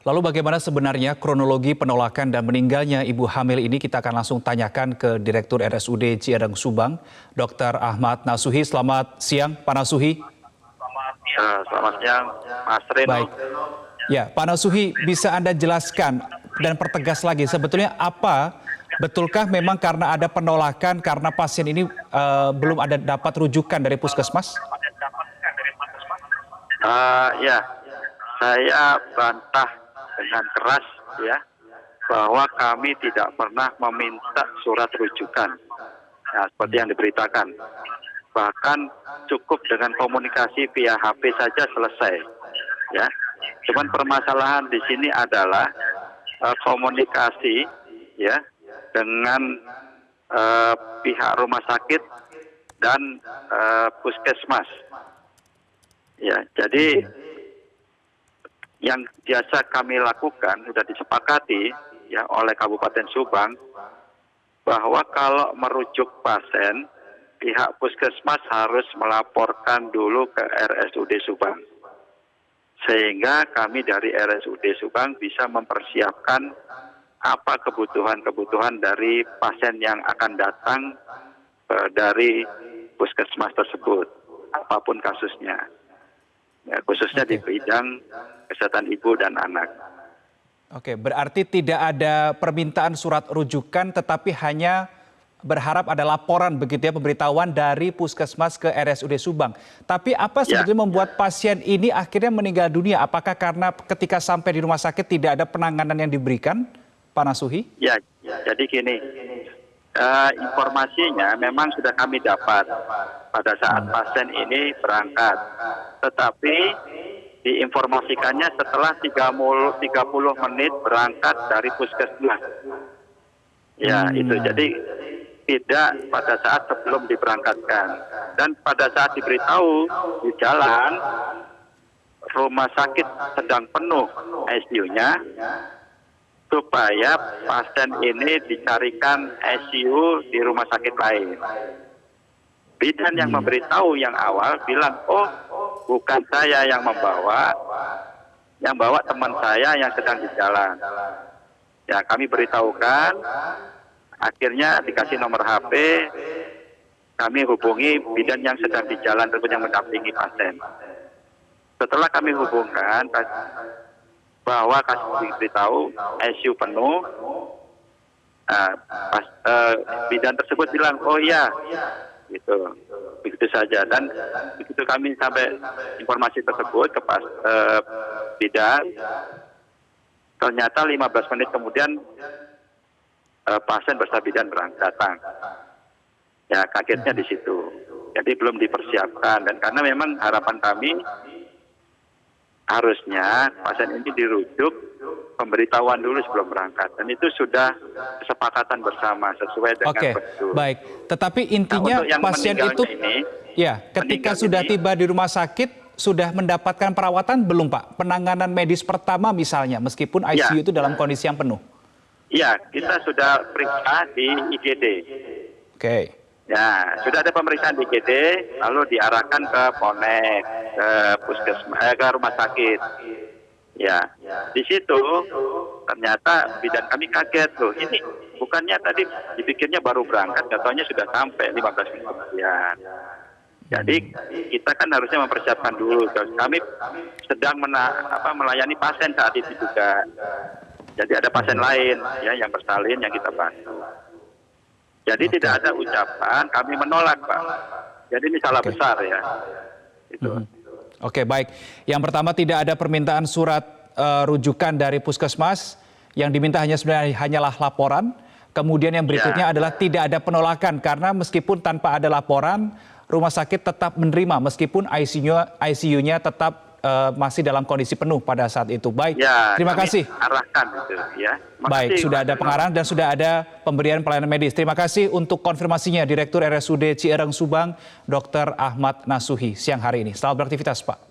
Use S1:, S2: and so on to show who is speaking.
S1: Lalu bagaimana sebenarnya kronologi penolakan dan meninggalnya ibu hamil ini, kita akan langsung tanyakan ke Direktur RSUD Ciedeng Subang, Dr. Ahmad Nasuhi. Selamat siang, Pak Nasuhi.
S2: Selamat siang, Mas Reno.
S1: Baik. Ya, Pak Nasuhi, bisa Anda jelaskan dan pertegas lagi sebetulnya betulkah memang karena ada penolakan karena pasien ini belum ada dapat rujukan dari puskesmas?
S2: Ya, saya bantah dengan keras ya bahwa kami tidak pernah meminta surat rujukan, seperti yang diberitakan. Bahkan cukup dengan komunikasi via HP saja selesai. Ya, cuman permasalahan di sini adalah komunikasi ya dengan pihak rumah sakit dan puskesmas. Ya, jadi yang biasa kami lakukan sudah disepakati ya oleh Kabupaten Subang bahwa kalau merujuk pasien, pihak puskesmas harus melaporkan dulu ke RSUD Subang. Sehingga kami dari RSUD Subang bisa mempersiapkan apa kebutuhan-kebutuhan dari pasien yang akan datang dari puskesmas tersebut, apapun kasusnya. Ya, khususnya di bidang kesehatan ibu dan anak.
S1: Oke, berarti tidak ada permintaan surat rujukan, tetapi hanya berharap ada laporan begitu ya, pemberitahuan dari puskesmas ke RSUD Subang. Tapi apa sebetulnya membuat pasien ini akhirnya meninggal dunia? Apakah karena ketika sampai di rumah sakit tidak ada penanganan yang diberikan, Pak Nasuhi?
S2: Ya, jadi gini, informasinya memang sudah kami dapat pada saat pasien ini berangkat. Tetapi diinformasikannya setelah 30 menit berangkat dari puskesmas. Ya, itu jadi tidak pada saat sebelum diberangkatkan. Dan pada saat diberitahu di jalan, rumah sakit sedang penuh ICU-nya, supaya pasien ini dicarikan ICU di rumah sakit lain. Bidan yang memberitahu yang awal bilang, oh bukan saya yang membawa, yang bawa teman saya yang sedang di jalan. Ya, kami beritahukan, akhirnya dikasih nomor HP, kami hubungi bidan yang sedang di jalan tersebut yang mendampingi pasien. Setelah kami hubungkan, bahwa kasih diberitahu ICU penuh, bidan tersebut bilang, oh iya, gitu, begitu saja. Dan begitu kami sampai informasi tersebut ke bidan, ternyata 15 menit kemudian pasien bersama bidan datang. Ya, kagetnya di situ. Jadi belum dipersiapkan, dan karena memang harapan kami harusnya pasien ini dirujuk, pemberitahuan dulu sebelum berangkat, dan itu sudah kesepakatan bersama sesuai dengan prosedur.
S1: Baik. Tetapi intinya pasien itu, ya, ketika sudah tiba di rumah sakit sudah mendapatkan perawatan belum, Pak? Penanganan medis pertama misalnya, meskipun ICU itu dalam kondisi yang penuh.
S2: Iya, kita sudah periksa di IGD.
S1: Oke.
S2: Ya, sudah ada pemeriksaan di IGD, lalu diarahkan ke Ponek, ke puskesmas, ke rumah sakit. Ya, di situ ternyata bidan kami kaget loh. Ini bukannya tadi dipikirnya baru berangkat, katanya sudah sampai 15 menit kemudian. Jadi kita kan harusnya mempersiapkan dulu. Kami sedang melayani pasien saat itu juga. Jadi ada pasien lain ya yang bersalin yang kita bantu. Jadi tidak ada ucapan kami menolak, Pak. Jadi ini salah besar ya. Itu.
S1: Oke, baik. Yang pertama, tidak ada permintaan surat rujukan dari puskesmas. Yang diminta sebenarnya hanyalah laporan. Kemudian yang berikutnya adalah tidak ada penolakan, karena meskipun tanpa ada laporan, rumah sakit tetap menerima meskipun ICU-nya tetap masih dalam kondisi penuh pada saat itu. Baik,
S2: ya,
S1: terima kasih.
S2: Arahkan itu, ya.
S1: Baik, sudah ada pengarahan dan sudah ada pemberian pelayanan medis. Terima kasih untuk konfirmasinya Direktur RSUD Ciedeng Subang, Dr. Ahmad Nasuhi siang hari ini. Selamat beraktivitas, Pak.